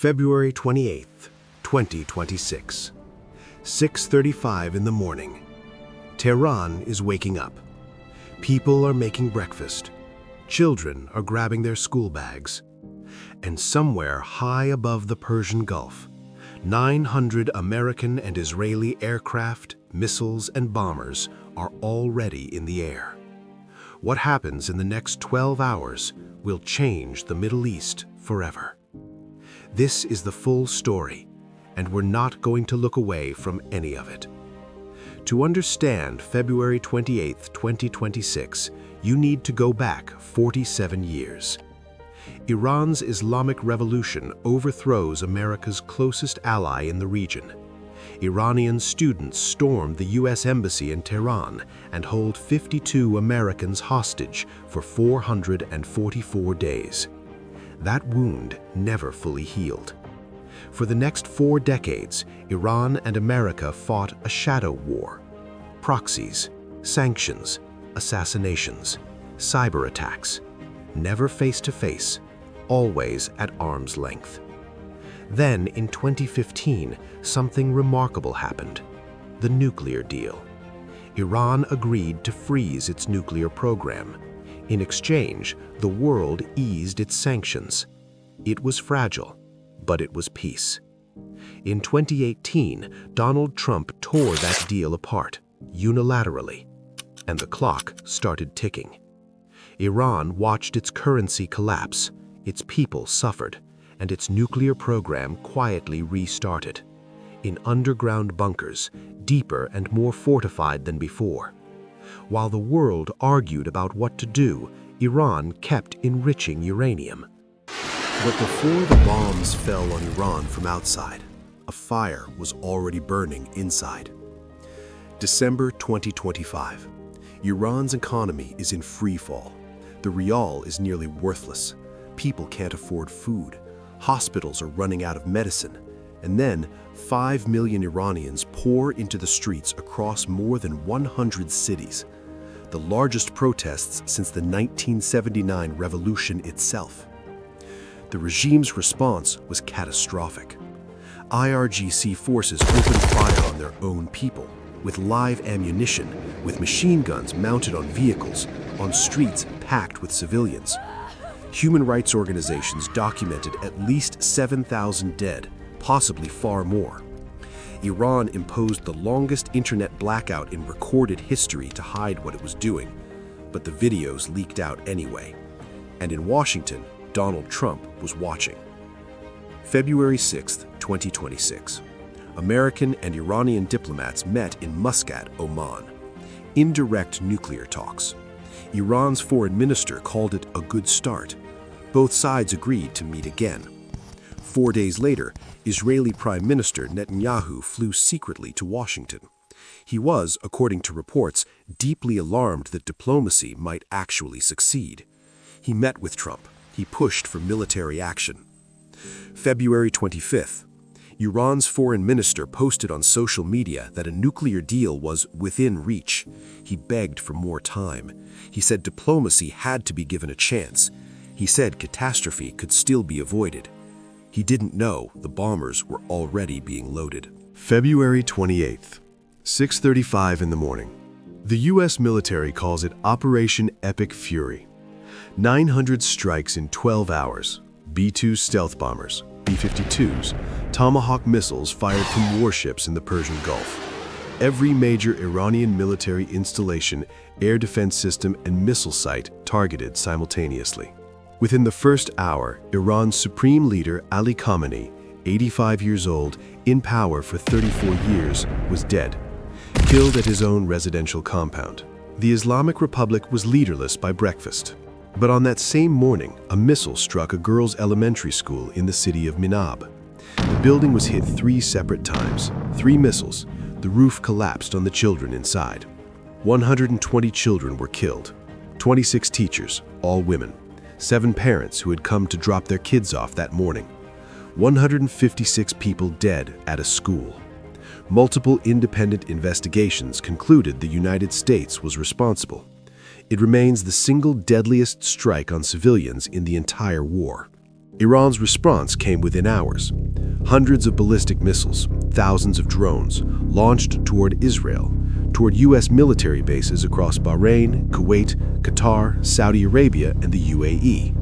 February 28th, 2026. 6:35 in the morning. Tehran is waking up. People are making breakfast. Children are grabbing their school bags. And somewhere high above the Persian Gulf, 900 American and Israeli aircraft, missiles, and bombers are already in the air. What happens in the next 12 hours will change the Middle East forever. This is the full story, and we're not going to look away from any of it. To understand February 28, 2026, you need to go back 47 years. Iran's Islamic Revolution overthrows America's closest ally in the region. Iranian students stormed the U.S. Embassy in Tehran and hold 52 Americans hostage for 444 days. That wound never fully healed. For the next 4 decades, Iran and America fought a shadow war. Proxies, sanctions, assassinations, cyber attacks. Never face-to-face, always at arm's length. Then, in 2015, something remarkable happened: the nuclear deal. Iran agreed to freeze its nuclear program. In exchange, the world eased its sanctions. It was fragile, but it was peace. In 2018, Donald Trump tore that deal apart, unilaterally, and the clock started ticking. Iran watched its currency collapse, its people suffered, and its nuclear program quietly restarted. In underground bunkers, deeper and more fortified than before. While the world argued about what to do, Iran kept enriching uranium. But before the bombs fell on Iran from outside, a fire was already burning inside. December 2025. Iran's economy is in free fall. The rial is nearly worthless. People can't afford food. Hospitals are running out of medicine. And then 5 million Iranians pour into the streets across more than 100 cities. The largest protests since the 1979 revolution itself. The regime's response was catastrophic. IRGC forces opened fire on their own people, with live ammunition, with machine guns mounted on vehicles, on streets packed with civilians. Human rights organizations documented at least 7,000 dead, possibly far more. Iran imposed the longest internet blackout in recorded history to hide what it was doing, but the videos leaked out anyway. And in Washington, Donald Trump was watching. February 6, 2026. American and Iranian diplomats met in Muscat, Oman. Indirect nuclear talks. Iran's foreign minister called it a good start. Both sides agreed to meet again. 4 days later, Israeli Prime Minister Netanyahu flew secretly to Washington. He was, according to reports, deeply alarmed that diplomacy might actually succeed. He met with Trump. He pushed for military action. February 25th. Iran's foreign minister posted on social media that a nuclear deal was within reach. He begged for more time. He said diplomacy had to be given a chance. He said catastrophe could still be avoided. He didn't know the bombers were already being loaded. February 28th, 6:35 in the morning. The U.S. military calls it Operation Epic Fury. 900 strikes in 12 hours. B-2 stealth bombers, B-52s, Tomahawk missiles fired from warships in the Persian Gulf. Every major Iranian military installation, air defense system, and missile site targeted simultaneously. Within the first hour, Iran's supreme leader Ali Khamenei, 85 years old, in power for 34 years, was dead, killed at his own residential compound. The Islamic Republic was leaderless by breakfast. But on that same morning, a missile struck a girls' elementary school in the city of Minab. The building was hit 3 separate times. 3 missiles. The roof collapsed on the children inside. 120 children were killed. 26 teachers, all women. 7 parents who had come to drop their kids off that morning. 156 people dead at a school. Multiple independent investigations concluded the United States was responsible. It remains the single deadliest strike on civilians in the entire war. Iran's response came within hours. Hundreds of ballistic missiles, thousands of drones, launched toward Israel, toward U.S. military bases across Bahrain, Kuwait, Qatar, Saudi Arabia, and the UAE.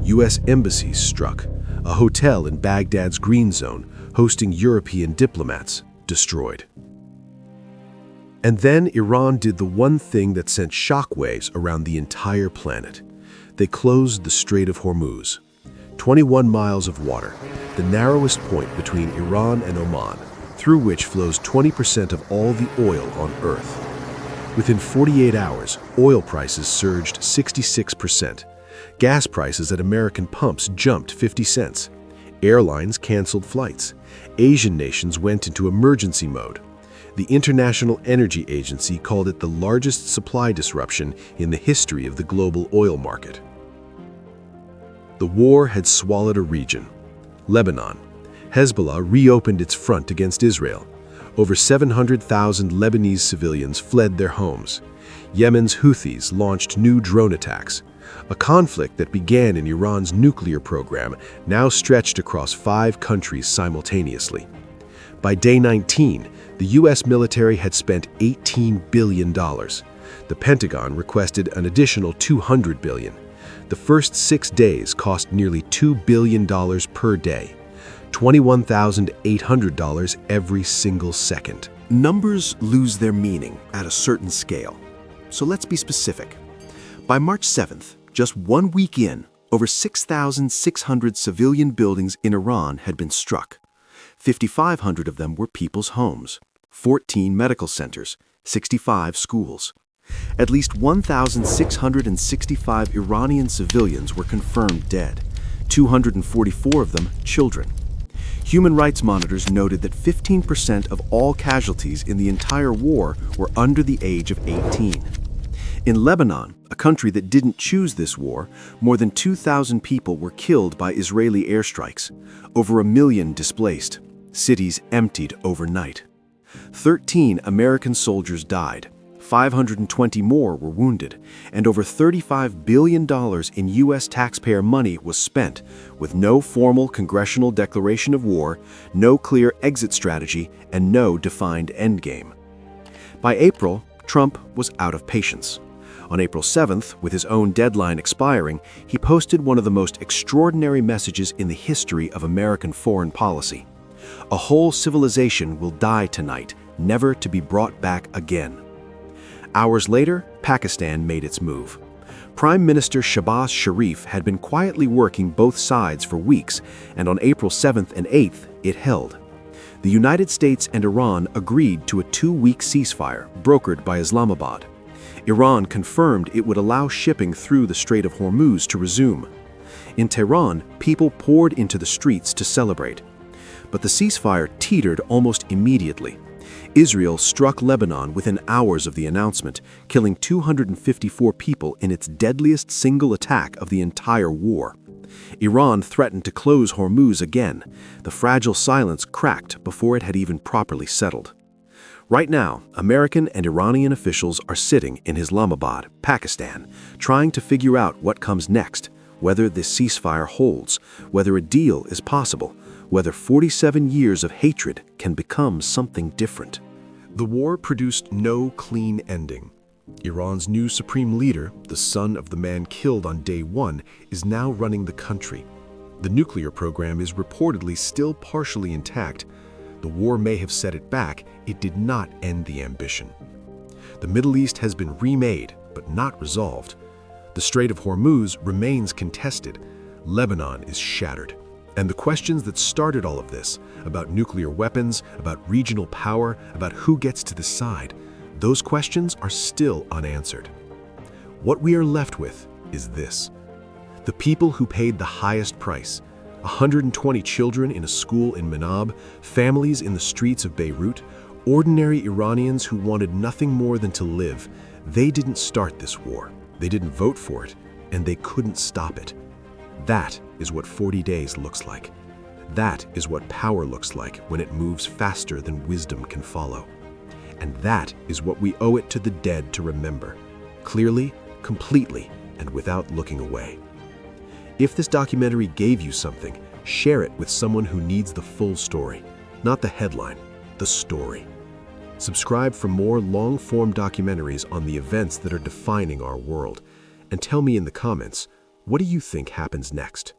U.S. embassies struck. A hotel in Baghdad's Green Zone, hosting European diplomats, destroyed. And then Iran did the one thing that sent shockwaves around the entire planet. They closed the Strait of Hormuz. 21 miles of water, the narrowest point between Iran and Oman, through which flows 20% of all the oil on Earth. Within 48 hours, oil prices surged 66%. Gas prices at American pumps jumped 50 cents. Airlines canceled flights. Asian nations went into emergency mode. The International Energy Agency called it the largest supply disruption in the history of the global oil market. The war had swallowed a region. Lebanon. Hezbollah reopened its front against Israel. Over 700,000 Lebanese civilians fled their homes. Yemen's Houthis launched new drone attacks. A conflict that began in Iran's nuclear program now stretched across 5 countries simultaneously. By day 19, the U.S. military had spent $18 billion. The Pentagon requested an additional $200 billion. The first 6 days cost nearly $2 billion per day, $21,800 every single second. Numbers lose their meaning at a certain scale. So let's be specific. By March 7th, just 1 week in, over 6,600 civilian buildings in Iran had been struck. 5,500 of them were people's homes, 14 medical centers, 65 schools. At least 1,665 Iranian civilians were confirmed dead, 244 of them children. Human rights monitors noted that 15% of all casualties in the entire war were under the age of 18. In Lebanon, a country that didn't choose this war, more than 2,000 people were killed by Israeli airstrikes, over 1 million displaced, cities emptied overnight. 13 American soldiers died, 520 more were wounded, and over $35 billion in U.S. taxpayer money was spent, with no formal congressional declaration of war, no clear exit strategy, and no defined endgame. By April, Trump was out of patience. On April 7th, with his own deadline expiring, he posted one of the most extraordinary messages in the history of American foreign policy. A whole civilization will die tonight, never to be brought back again. Hours later, Pakistan made its move. Prime Minister Shahbaz Sharif had been quietly working both sides for weeks, and on April 7th and 8th, it held. The United States and Iran agreed to a 2-week ceasefire brokered by Islamabad. Iran confirmed it would allow shipping through the Strait of Hormuz to resume. In Tehran, people poured into the streets to celebrate. But the ceasefire teetered almost immediately. Israel struck Lebanon within hours of the announcement, killing 254 people in its deadliest single attack of the entire war. Iran threatened to close Hormuz again. The fragile silence cracked before it had even properly settled. Right now, American and Iranian officials are sitting in Islamabad, Pakistan, trying to figure out what comes next, whether this ceasefire holds, whether a deal is possible, whether 47 years of hatred can become something different. The war produced no clean ending. Iran's new supreme leader, the son of the man killed on day 1, is now running the country. The nuclear program is reportedly still partially intact. The war may have set it back, it did not end the ambition. The Middle East has been remade, but not resolved. The Strait of Hormuz remains contested. Lebanon is shattered. And the questions that started all of this, about nuclear weapons, about regional power, about who gets to decide, those questions are still unanswered. What we are left with is this. The people who paid the highest price, 120 children in a school in Manab, families in the streets of Beirut, ordinary Iranians who wanted nothing more than to live, they didn't start this war. They didn't vote for it, and they couldn't stop it. That is what 40 days looks like. That is what power looks like when it moves faster than wisdom can follow. And that is what we owe it to the dead to remember, clearly, completely, and without looking away. If this documentary gave you something, share it with someone who needs the full story, not the headline, the story. Subscribe for more long-form documentaries on the events that are defining our world. And tell me in the comments, what do you think happens next?